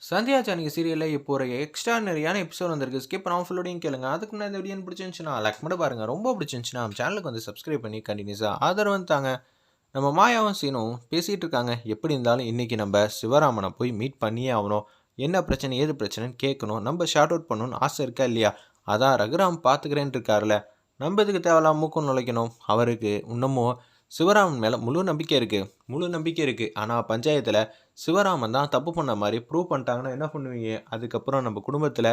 சந்தியா சானகி சீரியல்ல இப்போ ஒரு எக்ஸ்ட்ரானரியான எபிசோட் வந்திருக்கு. ஸ்கிப் பண்ணாம ஃபுல்லோடையும் கேளுங்க. அதுக்கு முன்னாடி இந்த வீடியோ பிடிச்சிருந்துச்சுன்னா லைக் மட்டும் பாருங்க. ரொம்ப பிடிச்சிருந்துச்சுன்னா நம்ம சேனலுக்கு வந்து சப்ஸ்கிரைப் பண்ணி கண்டினியூஸா ஆதரவு தாங்க. நம்ம மாயாவும் சீனும் பேசிட்டு இருக்காங்க. எப்படி இருந்தாலும் இன்னைக்கு நம்ம சிவராமனை போய் மீட் பண்ணியே ஆகணும். என்ன பிரச்சனை ஏது பிரச்சனைன்னு கேட்கணும். நம்ம ஷார்ட் அவுட் பண்ணணும்னு ஆசை இருக்கா இல்லையா? அதான் ரகுராம் பார்த்துக்கிறேன்னு இருக்காருல்ல. நம்ம இதுக்கு தேவையில்லாம மூக்கம் நுழைக்கணும். அவருக்கு இன்னமும் சிவராமன் மேலே முழு நம்பிக்கை இருக்குது. முழு நம்பிக்கை இருக்குது. ஆனால் பஞ்சாயத்தில் சிவராமன் தான் தப்பு பண்ண மாதிரி ப்ரூவ் பண்ணிட்டாங்கன்னா என்ன பண்ணுவீங்க? அதுக்கப்புறம் நம்ம குடும்பத்தில்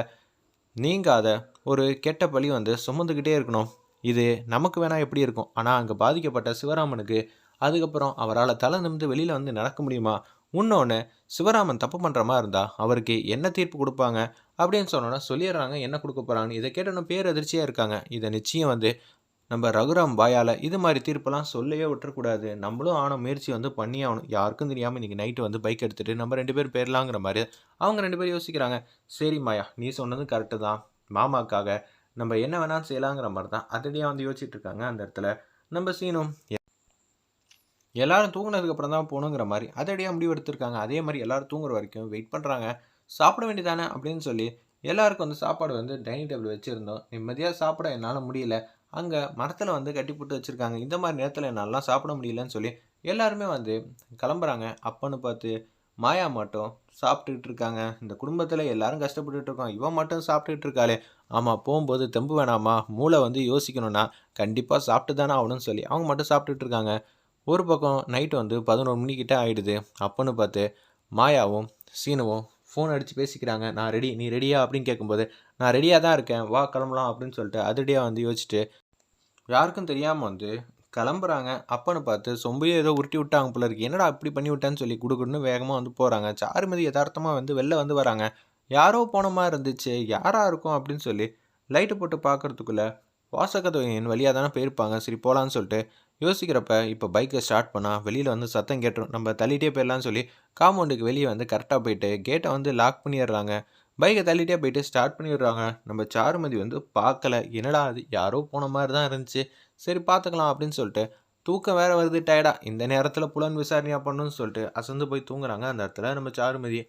நீங்காத ஒரு கெட்ட பழி வந்து சுமந்துக்கிட்டே இருக்கணும். இது நமக்கு வேணால் எப்படி இருக்கும்? ஆனால் அங்கே பாதிக்கப்பட்ட சிவராமனுக்கு அதுக்கப்புறம் அவரால் தலை நிமிர்ந்து வெளியில் வந்து நடக்க முடியுமா? இன்னொன்று, சிவராமன் தப்பு பண்ணுற மாதிரி இருந்தால் அவருக்கு என்ன தீர்ப்பு கொடுப்பாங்க அப்படின்னு சொன்னோன்னா சொல்லிடுறாங்க என்ன கொடுக்க போகிறாங்கன்னு. இதை கேட்டோன்னா பேரதிர்ச்சியாக இருக்காங்க. இதை நிச்சயம் வந்து நம்ம ரகுராம் வாயால் இது மாதிரி தீர்ப்பெல்லாம் சொல்லவே விட்டுறக்கூடாது. நம்மளும் ஆன முயற்சி வந்து பண்ணி ஆகணும். யாருக்கும் தெரியாமல் இன்றைக்கி நைட்டு வந்து பைக் எடுத்துகிட்டு நம்ம 2 பேர் போயிடலாங்கிற மாதிரி அவங்க 2 பேரும் யோசிக்கிறாங்க. சரி மாயா, நீ சொன்னது கரெக்டு தான். மாமாக்காக நம்ம என்ன வேணாலும் செய்யலாங்கிற மாதிரி தான் அதடியாக வந்து யோசிச்சுட்டு இருக்காங்க. அந்த இடத்துல நம்ம சீனும் எல்லாரும் தூங்குனதுக்கப்புறம் தான் போகணுங்கிற மாதிரி அதடியாக முடிவு எடுத்திருக்காங்க. அதே மாதிரி எல்லாரும் தூங்குற வரைக்கும் வெயிட் பண்ணுறாங்க. சாப்பிட வேண்டியதானே அப்படின்னு சொல்லி எல்லாருக்கும் வந்து சாப்பாடு வந்து டைனிங் டேபிள் வச்சுருந்தோம். நிம்மதியாக சாப்பிட என்னால் முடியல. அங்கே மரத்தில் வந்து கட்டி போட்டு வச்சுருக்காங்க. இந்த மாதிரி நேரத்தில் என்னாலலாம் சாப்பிட முடியலன்னு சொல்லி எல்லாருமே வந்து கிளம்புறாங்க. அப்பன்னு பார்த்து மாயா மட்டும் சாப்பிட்டுக்கிட்டு இருக்காங்க. இந்த குடும்பத்தில் எல்லாரும் கஷ்டப்பட்டுட்டு இருக்கோம். இவன் மட்டும் சாப்பிட்டுட்டு இருக்காளே. ஆமாம், போகும்போது தெம்பு வேணாமா? மூளை வந்து யோசிக்கணும்னா கண்டிப்பாக சாப்பிட்டு தானே ஆகணும்னு சொல்லி அவங்க மட்டும் சாப்பிட்டுட்டு இருக்காங்க. ஒரு பக்கம் நைட்டு வந்து 11 மணிக்கிட்ட ஆகிடுது. அப்பன்னு பார்த்து மாயாவும் சீனுவும் ஃபோன் அடித்து பேசிக்கிறாங்க. நான் ரெடி, நீ ரெடியா அப்படின்னு கேட்கும்போது நான் ரெடியாக தான் இருக்கேன், வா கிளம்பலாம் அப்படின்னு சொல்லிட்டு அதிரடியாக வந்து யோசிச்சுட்டு யாருக்கும் தெரியாமல் வந்து கிளம்புறாங்க. அப்பன்னு பார்த்து சொம்பையே ஏதோ உருட்டி விட்டாங்க போல இருக்கு. என்னடா இப்படி பண்ணி விட்டேன்னு சொல்லி குடுக்குன்னு வேகமாக வந்து போகிறாங்க. சாருமதி யதார்த்தமாக வந்து வெளில வந்து வராங்க. யாரோ போன மாதிரி இருந்துச்சு, யாரா இருக்கும் அப்படின்னு சொல்லி லைட்டு போட்டு பார்க்கறதுக்குள்ள வாசகதவின் வழியாக தானே போயிருப்பாங்க. சரி போகலான்னு சொல்லிட்டு யோசிக்கிறப்ப இப்போ பைக்கை ஸ்டார்ட் பண்ணால் வெளியில் வந்து சத்தம் கேட்டுரும். நம்ம தள்ளிட்டே போயிடலான்னு சொல்லி காம்பவுண்டுக்கு வெளியே வந்து கரெக்டாக போயிட்டு கேட்டை வந்து லாக் பண்ணிடுறாங்க. பைக்கை தள்ளிட்டே போயிட்டு ஸ்டார்ட் பண்ணிடுறாங்க. நம்ம சாருமதி வந்து பார்க்கல. என்னடா அது யாரோ போன மாதிரி தான் இருந்துச்சு, சரி பார்த்துக்கலாம் அப்படின்னு சொல்லிட்டு தூக்கம் வேறு வருது டயர்டா. இந்த நேரத்தில் புலன் விசாரணையாக பண்ணணும்னு சொல்லிட்டு அசந்து போய் தூங்குறாங்க. அந்த இடத்துல நம்ம சாருமதி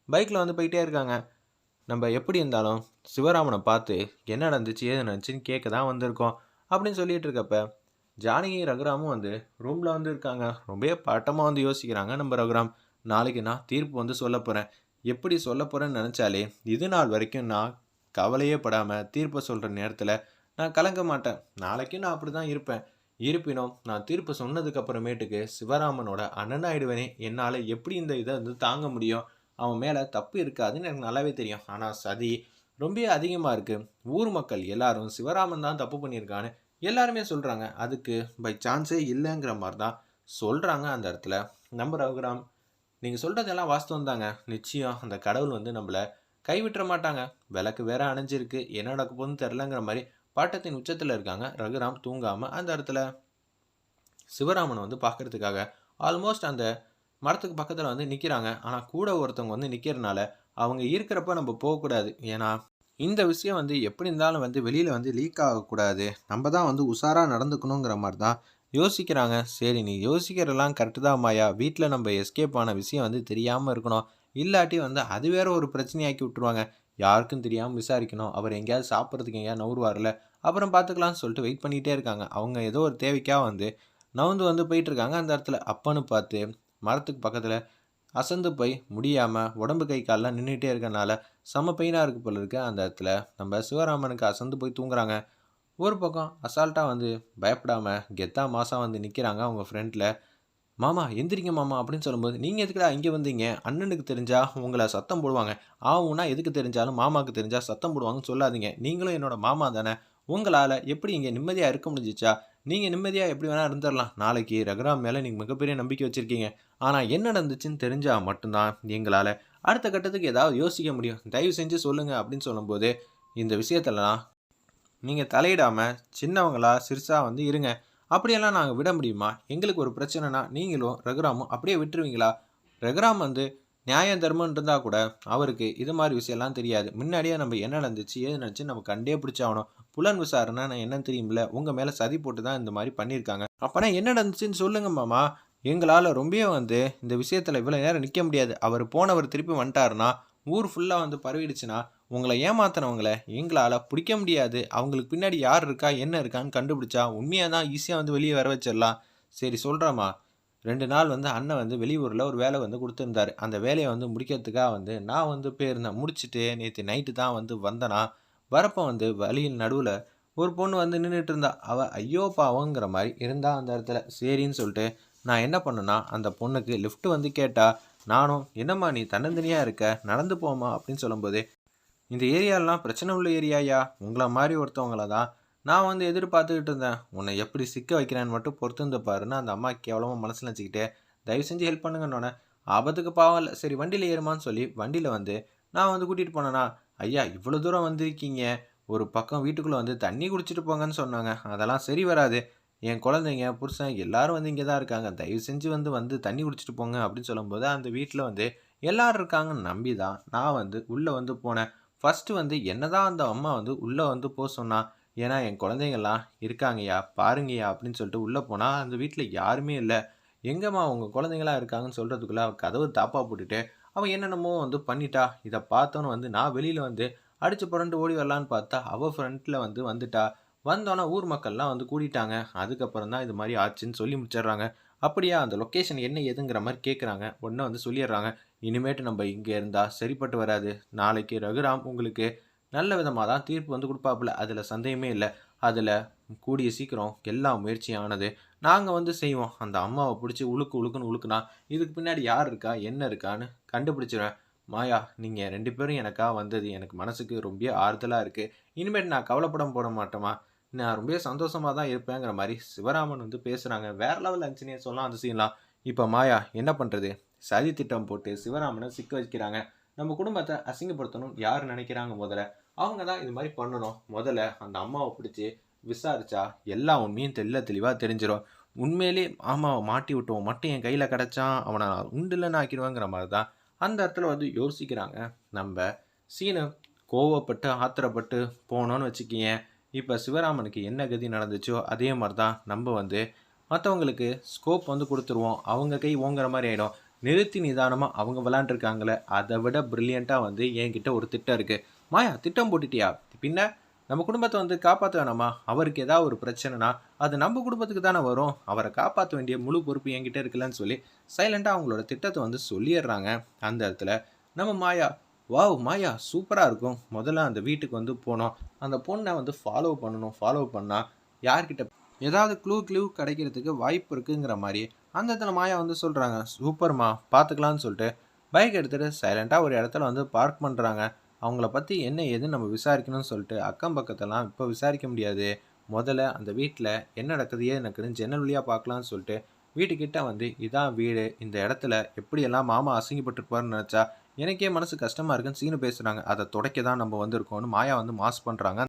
பைக்கில் வந்து போயிட்டே இருக்காங்க. நம்ம எப்படி இருந்தாலும் சிவராமனை பார்த்து என்ன நடந்துச்சு ஏது நடந்துச்சுன்னு கேட்க தான் வந்திருக்கோம் அப்படின்னு சொல்லிட்டு இருக்கப்ப ஜானகி ரகுராமும் வந்து ரூமில் வந்து இருக்காங்க. ரொம்ப பட்டமாக வந்து யோசிக்கிறாங்க. நம்ம ரகுராம், நாளைக்கு நான் தீர்ப்பு வந்து சொல்ல போகிறேன். எப்படி சொல்ல போகிறேன்னு நினச்சாலே இது நாள் வரைக்கும் நான் கவலையே படாமல் தீர்ப்பை சொல்கிற நேரத்தில் நான் கலங்க மாட்டேன். நாளைக்கும் நான் அப்படி தான் இருப்பேன். இருப்பினும் நான் தீர்ப்பு சொன்னதுக்கப்புறமேட்டுக்கு சிவராமனோட அண்ணன் ஆயிடுவேனே. என்னால் எப்படி இந்த இதை வந்து தாங்க முடியும்? அவன் மேலே தப்பு இருக்காதுன்னு எனக்கு நல்லாவே தெரியும். ஆனால் சதி ரொம்ப அதிகமாக இருக்குது. ஊர் மக்கள் எல்லாரும் சிவராமன் தான் தப்பு பண்ணியிருக்கான்னு எல்லாருமே சொல்கிறாங்க. அதுக்கு பை சான்ஸே இல்லைங்கிற மாதிரி தான் சொல்கிறாங்க. அந்த இடத்துல நம்ம ரகுராம், நீங்கள் சொல்கிறதெல்லாம் வாஸ்தவம் தாங்க. நிச்சயம் அந்த கடவுள் வந்து நம்மளை கைவிட்டுற மாட்டாங்க. விளக்கு வேற அணைஞ்சிருக்கு, என்ன நடக்க போகுதுன்னு தெரிலங்கிற மாதிரி பாட்டத்தின் உச்சத்தில் இருக்காங்க. ரகுராம் தூங்காமல் அந்த இடத்துல சிவராமனை வந்து பார்க்கறதுக்காக ஆல்மோஸ்ட் அந்த மரத்துக்கு பக்கத்தில் வந்து நிற்கிறாங்க. ஆனால் கூட ஒருத்தவங்க வந்து நிற்கிறனால அவங்க இருக்கிறப்ப நம்ம போகக்கூடாது. ஏன்னா இந்த விஷயம் வந்து எப்படி இருந்தாலும் வந்து வெளியில் வந்து லீக் ஆகக்கூடாது. நம்ம தான் வந்து உஷாராக நடந்துக்கணுங்கிற மாதிரி தான் யோசிக்கிறாங்க. சரி, நீ யோசிக்கிறதெல்லாம் கரெக்டு தான் மாயா. வீட்டில் நம்ம எஸ்கேப் ஆன விஷயம் வந்து தெரியாமல் இருக்கணும். இல்லாட்டி வந்து அது வேற ஒரு பிரச்சனையாக்கி விட்ருவாங்க. யாருக்கும் தெரியாமல் விசாரிக்கணும். அவர் எங்கேயாவது சாப்பிட்றதுக்கு எங்கேயாவது நவுருவார்ல, அப்புறம் பார்த்துக்கலாம்னு சொல்லிட்டு வெயிட் பண்ணிகிட்டே இருக்காங்க. அவங்க ஏதோ ஒரு தேவைக்காக வந்து நவுந்து வந்து போயிட்டுருக்காங்க. அந்த இடத்துல அப்பன்னு பார்த்து மரத்துக்கு பக்கத்தில் அசந்து போய் முடியாமல் உடம்பு கை கால்லாம் நின்றுட்டே இருக்கனால செம பெயினாக இருக்குது போல இருக்கு. அந்த இடத்துல நம்ம சிவராமனுக்கு அசந்து போய் தூங்குறாங்க. ஒரு பக்கம் அசால்ட்டாக வந்து பயப்படாமல் கெத்தா மாதம் வந்து நிற்கிறாங்க அவங்க ஃப்ரெண்டில். மாமா எந்திரிங்க மாமா அப்படின்னு சொல்லும்போது, நீங்கள் எதுக்குடா இங்கே வந்தீங்க? அண்ணனுக்கு தெரிஞ்சால் உங்களை சத்தம் போடுவாங்க. ஆவுன்னா எதுக்கு தெரிஞ்சாலும் மாமாவுக்கு தெரிஞ்சால் சத்தம் போடுவாங்கன்னு சொல்லாதீங்க. நீங்களும் என்னோட மாமா தானே. உங்களால் எப்படி இங்கே நிம்மதியாக இருக்க முடிஞ்சிச்சா? நீங்கள் நிம்மதியாக எப்படி வேணால் இருந்துடலாம். நாளைக்கு ரகுராம் மேலே நீங்கள் மிகப்பெரிய நம்பிக்கை வச்சுருக்கீங்க. ஆனால் என்ன நடந்துச்சுன்னு தெரிஞ்சால் மட்டும்தான் எங்களால் அடுத்த கட்டத்துக்கு ஏதாவது யோசிக்க முடியும். தயவு செஞ்சு சொல்லுங்கள் அப்படின்னு சொல்லும்போது, இந்த விஷயத்துலலாம் நீங்கள் தலையிடாமல் சின்னவங்களா சிறுசாக வந்து இருங்க. அப்படியெல்லாம் நாங்கள் விட முடியுமா? எங்களுக்கு ஒரு பிரச்சனைனா நீங்களும் ரகுராமும் அப்படியே விட்டுருவீங்களா? ரகுராம் வந்து நியாயம் தர்மம்னு இருந்தால் கூட அவருக்கு இது மாதிரி விஷயம்லாம் தெரியாது. முன்னாடியே நம்ம என்ன நடந்துச்சு ஏது நடந்துச்சு நம்ம கண்டே பிடிச்சாகணும். புலன் விசாரணை நான் என்னன்னு தெரியுமில்ல, உங்கள் மேலே சதி போட்டு தான் இந்த மாதிரி பண்ணியிருக்காங்க. அப்போனா என்ன நடந்துச்சுன்னு சொல்லுங்க மாமா. எங்களால் ரொம்ப வந்து இந்த விஷயத்தில் இவ்வளோ நேரம் நிற்க முடியாது. அவர் போனவர் திருப்பி வந்துட்டாருன்னா ஊர் ஃபுல்லாக வந்து பரவிடுச்சுன்னா உங்களை ஏமாத்தினவங்கள எங்களால் பிடிக்க முடியாது. அவங்களுக்கு பின்னாடி யார் இருக்கா என்ன இருக்கான்னு கண்டுபிடிச்சா உண்மையாக தான் ஈஸியாக வந்து வெளியே வர வச்சிடலாம். சரி சொல்கிறேம்மா. 2 நாள் வந்து அண்ணன் வந்து வெளியூரில் ஒரு வேலை வந்து குடுத்துருந்தாரு. அந்த வேலைய வந்து முடிக்கிறதுக்காக வந்து நான் வந்து போயிருந்தேன். முடிச்சுட்டு நேத்து நைட்டு தான் வந்து வந்தேனா, வரப்போ வந்து வழியின் நடுவுல ஒரு பொண்ணு வந்து நின்னுட்டு இருந்தா. அவ ஐயோ பாவம்ங்கிற மாரி இருந்தா அந்த இடத்துல. சரின்னு சொல்லிட்டு நான் என்ன பண்ணேன்னா, அந்த பொண்ணுக்கு லிஃப்ட் வந்து கேட்டா, நானும் "என்னம்மா நீ தன்னந்தனியா இருக்க, நடந்து போம்மா" அப்படின்னு சொல்லும்போது, "இந்த ஏரியாலாம் பிரச்சனை உள்ள ஏரியாயா. உங்கள மாரி ஒருத்தவங்கள தான் நான் வந்து எதிர்பார்த்துக்கிட்டு இருந்தேன். உன்னை எப்படி சிக்க வைக்கிறேன்னு மட்டும் பொறுத்திருந்து பாருன்னு" அந்த அம்மா கேவலமா மனசுல நெனச்சுக்கிட்டு, "தயவு செஞ்சு ஹெல்ப் பண்ணுங்கன்னோனே, ஆபத்துக்கு பாவம் இல்ல. சரி வண்டியில ஏறுமான்னு சொல்லி வண்டியில வந்து நான் வந்து கூட்டிட்டு போனேனா, ஐயா இவ்வளோ தூரம் வந்திருக்கீங்க. ஒரு பக்கம் வீட்டுக்குள்ள வந்து தண்ணி குடிச்சிட்டு போங்கன்னு சொன்னாங்க. அதெல்லாம் சரி வராது. என் குழந்தைங்க, புருஷன் எல்லாரும் வந்து இங்க தான் இருக்காங்க. தயவு செஞ்சு வந்து தண்ணி குடிச்சிட்டு போங்க" அப்படின்னு சொல்லும்போது, அந்த வீட்ல வந்து எல்லாரும் இருக்காங்கன்னு நம்பி தான் நான் வந்து உள்ள வந்து போனேன். ஃபர்ஸ்ட்டு வந்து என்னதான் அந்த அம்மா வந்து உள்ள வந்து சொன்னா. ஏன்னா, "என் குழந்தைங்கலாம் இருக்காங்கய்யா, பாருங்கய்யா" அப்படின்னு சொல்லிட்டு உள்ள போனா, அந்த வீட்ல யாருமே இல்ல. "எங்கம்மா உங்க குழந்தைங்கலாம் இருக்காங்கன்னு" சொல்றதுக்குள்ள அவ கதவு தாப்பா போட்டுட்டு, அவ என்னென்னமோ வந்து பண்ணிட்டா. இத பார்த்தோனே வந்து நான் வெளியில வந்து அடிச்சு புரண்டு ஓடி வரலான்னு பார்த்தா, அவ ஃப்ரண்ட்ல வந்து வந்துட்டா. வந்தோனே ஊர் மக்கள்லாம் வந்து கூடிட்டாங்க. அதுக்கப்புறம் தான் இது மாரி ஆச்சுன்னு சொல்லி முடிச்சிடுறாங்க. "அப்படியா? அந்த லொக்கேஷன் என்ன ஏதுங்கிற மாரி கேட்குறாங்க." உடனே வந்து சொல்லிடுறாங்க. "இனிமேட்டு நம்ப இங்க இருந்தா சரிப்பட்டு வராது. நாளைக்கு ரகுராம் உங்களுக்கு நல்ல விதமா தான் தீர்ப்பு வந்து குடுப்பாப்புல. அதுல சந்தேகமே இல்ல. அதுல கூடிய சீக்கிரம் எல்லா முயற்சியும் ஆனது நாங்க வந்து செய்வோம். அந்த அம்மாவ புடிச்சு உழுக்கு உழுக்குன்னு உழுக்குனா, இதுக்கு பின்னாடி யார் இருக்கா? என்ன இருக்கான்னு கண்டுபிடிச்சுருவேன். மாயா, நீங்க 2 பேரும் எனக்காக வந்தது எனக்கு மனசுக்கு ரொம்ப ஆறுதலா இருக்கு. இனிமேட்டு நான் கவலைப்பட மாட்டேன்ம்மா. நான் ரொம்ப சந்தோஷமா தான் இருப்பேங்கிற மாரி சிவராமன் வந்து பேசுறாங்க. வேற லெவல்ல இருந்துச்சுன்னே சொல்லலாம் அந்த சீன்லாம். இப்ப மாயா என்ன பண்றது? சதி திட்டம் போட்டு சிவராமன சிக்க வைக்கிறாங்க. நம்ம குடும்பத்த அசிங்கப்படுத்தணும்னு யார் நினைக்கிறாங்க முதல்ல? அவங்க தான் இது மாரி பண்ணணும். முதல்ல அந்த அம்மாவ பிடிச்சு விசாரிச்சா எல்லா உண்மையும் தெளிவா தெரிஞ்சிரும். உண்மையிலேயே ஆமாவ மாட்டி விட்டவன் மட்டும் என் கையில கிடைச்சான், அவன உண்டில்லன்னு ஆக்கிருவேங்கிற மாரி தான் அந்த இடத்துல வந்து யோசிக்கிறாங்க. நம்ப சீனு கோவப்பட்டு, ஆத்திரப்பட்டு போனோம்னு வச்சுக்கயேன், இப்ப சிவராமனுக்கு என்ன கதி நடந்துச்சோ, அதே மாரி தான் நம்ப வந்து மத்தவங்களுக்கு ஸ்கோப் வந்து குடுத்துருவோம். அவங்க கை ஓங்குற மாரி ஆயிடும். நிறுத்தி நிதானமா அவங்க விளையாண்டுருக்காங்களே, அத விட பிரில்லியன்ட்டா வந்து என்கிட்ட ஒரு திட்டம் இருக்கு. மாயா திட்டம் போட்டுட்டியா? பின்ன நம்ம குடும்பத்த வந்து காப்பாத்த வேணாமா? அவருக்கு ஏதாவது ஒரு பிரச்சனைனா, அது நம்ம குடும்பத்துக்கு தானே வரும். அவர காப்பாத்த வேண்டிய முழு பொறுப்பு என்கிட்ட இருக்குல்லன்னு சொல்லி, சைலன்ட்டா அவங்களோட திட்டத்த வந்து சொல்லிர்றாங்க. அந்த இடத்துல நம்ம மாயா, "வாவ்! மாயா சூப்பரா இருக்கும். முதல்ல அந்த வீட்டுக்கு வந்து போணும். அந்த பொண்ண வந்து ஃபாலோ பண்ணணும். ஃபாலோ பண்ணா யார்கிட்ட ஏதாவது க்ளூ கிடைக்கிறதுக்கு வாய்ப்பு இருக்குங்கிற மாரி, அந்த இடத்துல மாயா வந்து சொல்றாங்க. "சூப்பர்மா! பார்த்துக்கலாம்ன்னு" சொல்லிட்டு பைக் எடுத்துட்டு சைலன்ட்டா ஒரு இடத்துல வந்து பார்க் பண்றாங்க. அவங்கள பத்தி என்ன ஏதுன்னு நம்ம விசாரிக்கணும்னு சொல்லிட்டு, அக்கம் பக்கத்தெல்லாம் இப்ப விசாரிக்க முடியாது. முதல்ல அந்த வீட்ல என்ன நடக்குது, ஏது நடக்குதுன்னு ஜன்னல் வழியா பார்க்கலாம்னு சொல்லிட்டு, வீட்டுக்கிட்ட வந்து இதான் வீடு. இந்த இடத்துல எப்படியெல்லாம் மாமா அசிங்கப்பட்டுருப்பாருன்னு நெனச்சா, எனக்கே மனசு கஷ்டமா இருக்குன்னு சீனு பேசுறாங்க. அத துடைக்க தான் நம்ம வந்திருக்கோம்னு மாயா வந்து மாஸ் பண்றாங்க.